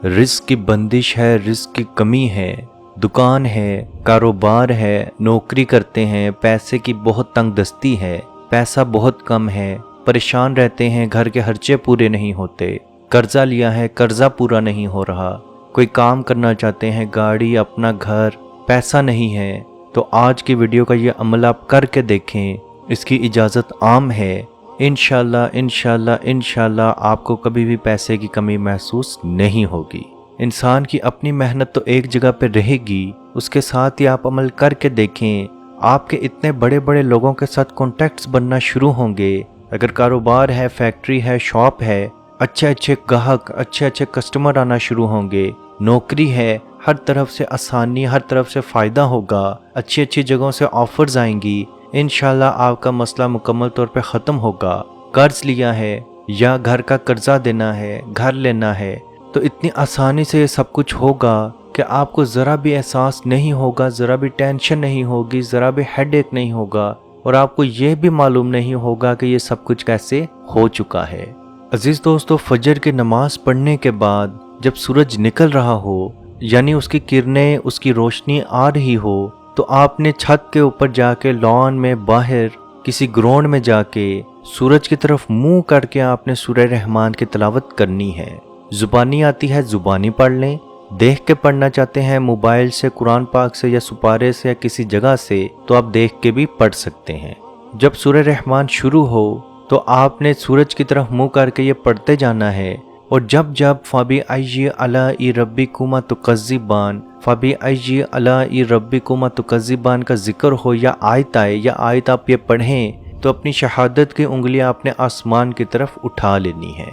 رزق کی بندش ہے، رزق کی کمی ہے، دکان ہے، کاروبار ہے، نوکری کرتے ہیں، پیسے کی بہت تنگ دستی ہے، پیسہ بہت کم ہے، پریشان رہتے ہیں، گھر کے خرچے پورے نہیں ہوتے، قرضہ لیا ہے، قرضہ پورا نہیں ہو رہا، کوئی کام کرنا چاہتے ہیں، گاڑی، اپنا گھر، پیسہ نہیں ہے، تو آج کی ویڈیو کا یہ عمل آپ کر کے دیکھیں، اس کی اجازت عام ہے۔ انشاءاللہ انشاءاللہ انشاءاللہ آپ کو کبھی بھی پیسے کی کمی محسوس نہیں ہوگی۔ انسان کی اپنی محنت تو ایک جگہ پہ رہے گی، اس کے ساتھ ہی آپ عمل کر کے دیکھیں، آپ کے اتنے بڑے بڑے لوگوں کے ساتھ کانٹیکٹس بننا شروع ہوں گے۔ اگر کاروبار ہے، فیکٹری ہے، شاپ ہے، اچھے اچھے گاہک، اچھے اچھے کسٹمر آنا شروع ہوں گے، نوکری ہے، ہر طرف سے آسانی، ہر طرف سے فائدہ ہوگا، اچھی اچھی جگہوں سے آفرز آئیں گی، انشاءاللہ آپ کا مسئلہ مکمل طور پہ ختم ہوگا۔ قرض لیا ہے یا گھر کا قرضہ دینا ہے، گھر لینا ہے، تو اتنی آسانی سے یہ سب کچھ ہوگا کہ آپ کو ذرا بھی احساس نہیں ہوگا، ذرا بھی ٹینشن نہیں ہوگی، ذرا بھی ہیڈ ایک نہیں ہوگا، اور آپ کو یہ بھی معلوم نہیں ہوگا کہ یہ سب کچھ کیسے ہو چکا ہے۔ عزیز دوستو، فجر کی نماز پڑھنے کے بعد جب سورج نکل رہا ہو، یعنی اس کی کرنیں، اس کی روشنی آ رہی ہو، تو آپ نے چھت کے اوپر جا کے، لان میں، باہر کسی گراؤنڈ میں جا کے سورج کی طرف منہ کر کے آپ نے سورہ رحمان کی تلاوت کرنی ہے۔ زبانی آتی ہے زبانی پڑھ لیں، دیکھ کے پڑھنا چاہتے ہیں موبائل سے، قرآن پاک سے یا سپارے سے یا کسی جگہ سے، تو آپ دیکھ کے بھی پڑھ سکتے ہیں۔ جب سورہ رحمان شروع ہو تو آپ نے سورج کی طرف منہ کر کے یہ پڑھتے جانا ہے، اور جب جب فَبِأَيِّ آلَاءِ رَبِّكُمَا تُكَذِّبَانِ، فَبِأَيِّ آلَاءِ رَبِّكُمَا تُكَذِّبَانِ کا ذکر ہو یا آیت آئے یا آیت آپ یہ پڑھیں، تو اپنی شہادت کی انگلیاں آپ نے آسمان کی طرف اٹھا لینی ہے۔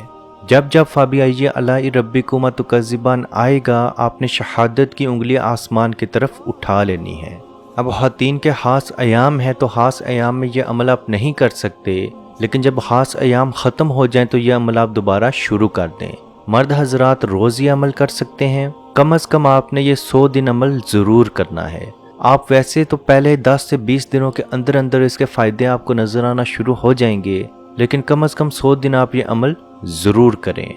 جب جب فَبِأَيِّ آلَاءِ رَبِّكُمَا تُكَذِّبَانِ آئے گا، آپ نے شہادت کی انگلیاں آسمان کی طرف اٹھا لینی ہے۔ اب خواتین کے خاص ایام ہے تو خاص ایام میں یہ عمل آپ نہیں کر سکتے، لیکن جب خاص ایام ختم ہو جائیں تو یہ عمل آپ دوبارہ شروع کر دیں۔ مرد حضرات روز یہ عمل کر سکتے ہیں، کم از کم آپ نے یہ 100 دن عمل ضرور کرنا ہے۔ آپ ویسے تو پہلے 10 سے 20 دنوں کے اندر اندر اس کے فائدے آپ کو نظر آنا شروع ہو جائیں گے، لیکن کم از کم 100 دن آپ یہ عمل ضرور کریں۔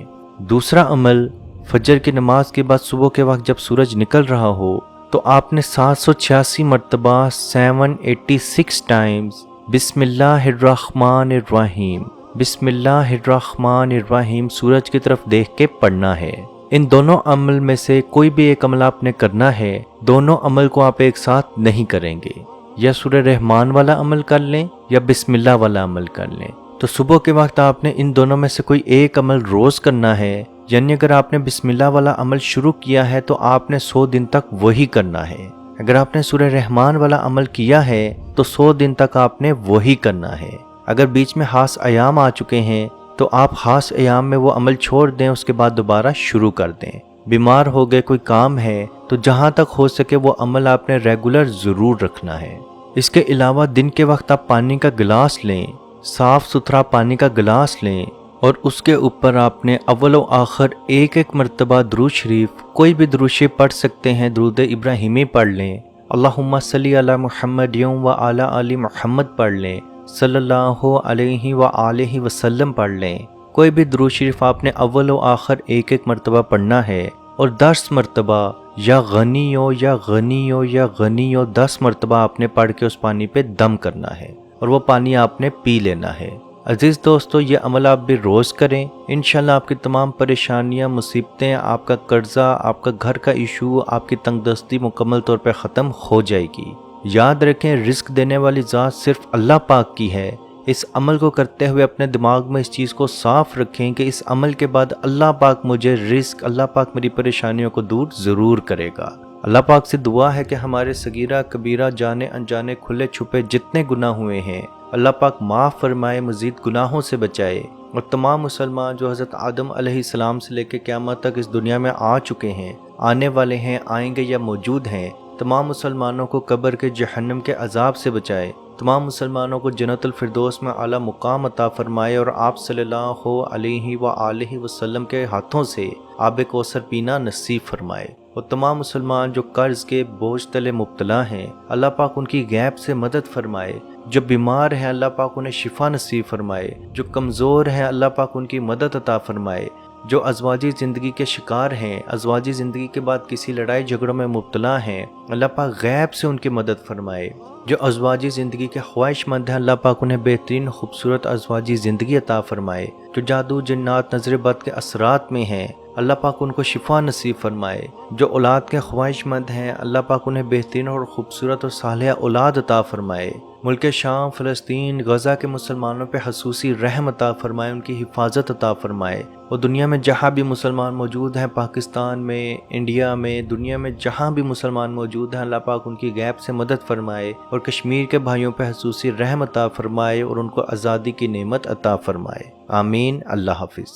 دوسرا عمل، فجر کی نماز کے بعد صبح کے وقت جب سورج نکل رہا ہو تو آپ نے 786 مرتبہ 786 ٹائمز بسم اللہ الرحمن الرحیم، بسم اللہ الرحمن الرحیم سورج کی طرف دیکھ کے پڑھنا ہے۔ ان دونوں عمل میں سے کوئی بھی ایک عمل آپ نے کرنا ہے، دونوں عمل کو آپ ایک ساتھ نہیں کریں گے، یا سورہ رحمان والا عمل کر لیں یا بسم اللہ والا عمل کر لیں۔ تو صبح کے وقت آپ نے ان دونوں میں سے کوئی ایک عمل روز کرنا ہے، یعنی اگر آپ نے بسم اللہ والا عمل شروع کیا ہے تو آپ نے 100 دن تک وہی کرنا ہے۔ اگر آپ نے سورہ رحمان والا عمل کیا ہے تو 100 دن تک آپ نے وہی کرنا ہے۔ اگر بیچ میں خاص ایام آ چکے ہیں تو آپ خاص ایام میں وہ عمل چھوڑ دیں، اس کے بعد دوبارہ شروع کر دیں۔ بیمار ہو گئے، کوئی کام ہے، تو جہاں تک ہو سکے وہ عمل آپ نے ریگولر ضرور رکھنا ہے۔ اس کے علاوہ دن کے وقت آپ پانی کا گلاس لیں، صاف ستھرا پانی کا گلاس لیں، اور اس کے اوپر آپ نے اول و آخر ایک ایک مرتبہ درود شریف، کوئی بھی درود شریف پڑھ سکتے ہیں، درود ابراہیمی پڑھ لیں، اللہم صلی علی محمد و علی آل محمد پڑھ لیں، صلی اللہ علیہ وآلہ وسلم پڑھ لیں۔ کوئی بھی درود شریف آپ نے اول و آخر ایک ایک مرتبہ پڑھنا ہے، اور 10 مرتبہ یا غنی ہو یا غنی ہو یا غنی ہو 10 مرتبہ آپ نے پڑھ کے اس پانی پہ دم کرنا ہے، اور وہ پانی آپ نے پی لینا ہے۔ عزیز دوستو، یہ عمل آپ بھی روز کریں، انشاءاللہ آپ کی تمام پریشانیاں، مصیبتیں، آپ کا قرضہ، آپ کا گھر کا ایشو، آپ کی تنگ دستی مکمل طور پہ ختم ہو جائے گی۔ یاد رکھیں، رزق دینے والی ذات صرف اللہ پاک کی ہے۔ اس عمل کو کرتے ہوئے اپنے دماغ میں اس چیز کو صاف رکھیں کہ اس عمل کے بعد اللہ پاک مجھے رزق، اللہ پاک میری پریشانیوں کو دور ضرور کرے گا۔ اللہ پاک سے دعا ہے کہ ہمارے صغیرہ کبیرہ، جانے انجانے، کھلے چھپے جتنے گناہ ہوئے ہیں اللہ پاک معاف فرمائے، مزید گناہوں سے بچائے، اور تمام مسلمان جو حضرت آدم علیہ السلام سے لے کے قیامت تک اس دنیا میں آ چکے ہیں، آنے والے ہیں، آئیں گے یا موجود ہیں، تمام مسلمانوں کو قبر کے جہنم کے عذاب سے بچائے، تمام مسلمانوں کو جنت الفردوس میں اعلیٰ مقام عطا فرمائے، اور آپ صلی اللہ علیہ وآلہ وسلم کے ہاتھوں سے آب کوثر پینا نصیب فرمائے۔ اور تمام مسلمان جو قرض کے بوجھ تلے مبتلا ہیں، اللہ پاک ان کی غیب سے مدد فرمائے، جو بیمار ہیں اللہ پاک انہیں شفا نصیب فرمائے، جو کمزور ہیں اللہ پاک ان کی مدد عطا فرمائے، جو ازواجی زندگی کے شکار ہیں، ازواجی زندگی کے بعد کسی لڑائی جھگڑوں میں مبتلا ہیں، اللہ پاک غیب سے ان کی مدد فرمائے، جو ازواجی زندگی کے خواہش مند ہیں اللہ پاک انہیں بہترین خوبصورت ازواجی زندگی عطا فرمائے، جو جادو جنات نظر بد کے اثرات میں ہیں اللہ پاک ان کو شفا نصیب فرمائے، جو اولاد کے خواہش مند ہیں اللہ پاک انہیں بہترین اور خوبصورت اور صالحہ اولاد عطا فرمائے، ملک شام، فلسطین، غزہ کے مسلمانوں پہ خصوصی رحم عطا فرمائے، ان کی حفاظت عطا فرمائے، اور دنیا میں جہاں بھی مسلمان موجود ہیں، پاکستان میں، انڈیا میں، دنیا میں جہاں بھی مسلمان موجود ہیں اللہ پاک ان کی غیب سے مدد فرمائے، اور کشمیر کے بھائیوں پہ خصوصی رحم عطا فرمائے اور ان کو آزادی کی نعمت عطا فرمائے، آمین۔ اللہ حافظ۔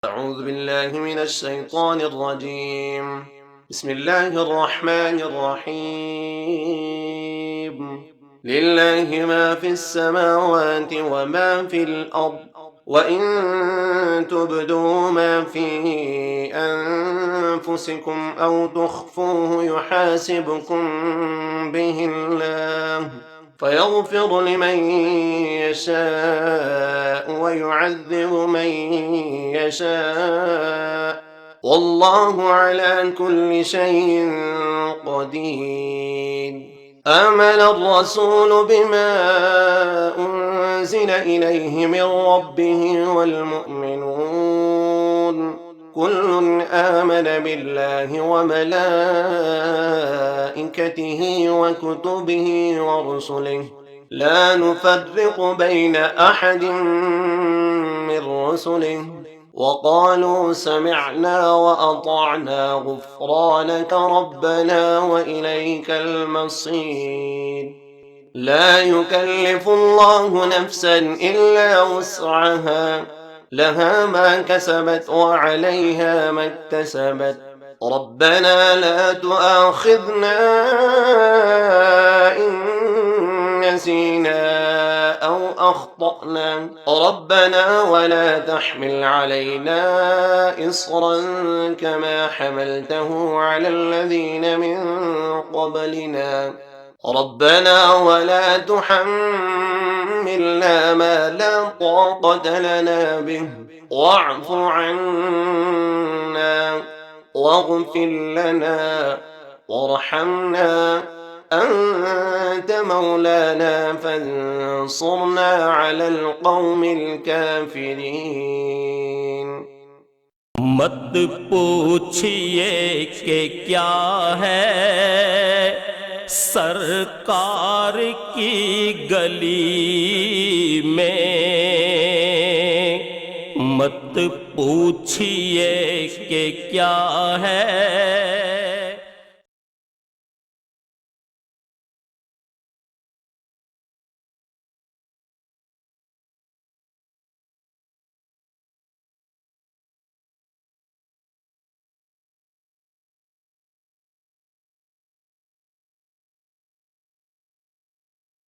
اعوذ باللہ من الشیطان الرجیم، بسم اللہ الرحمن الرحیم، للہ ما فی السماوات وما فی الارض وَإِن تُبْدُوا مَا فِي أَنفُسِكُمْ أَوْ تُخْفُوهُ يُحَاسِبْكُم بِهِ اللَّهُ فَيَغْفِرُ لِمَن يَشَاءُ وَيُعَذِّبُ مَن يَشَاءُ وَاللَّهُ عَلَى كُلِّ شَيْءٍ قَدِيرٌ۔ آمن الرسول بما أنزل إليه من ربه والمؤمنون كل آمن بالله وملائكته وكتبه ورسله لا نفرق بين أحد من رسله وقالوا سمعنا وأطعنا غفرانك ربنا وإليك المصير۔ لا يكلف الله نفسا إلا وسعها، لها ما كسبت وعليها ما اكتسبت، ربنا لا تؤاخذنا إن نسينا أو أخطأنا، ربنا ولا تحمل علينا إصرا كما حملته على الذين من قبلنا، ربنا ولا تحملنا ما لا طاقة لنا به، واعف عنا واغفر لنا وارحمنا أنت مولانا فانصرنا على القوم الكافرين۔ مت پوچھئے کہ کیا ہے سرکار کی گلی میں، مت پوچھئے کہ کیا ہے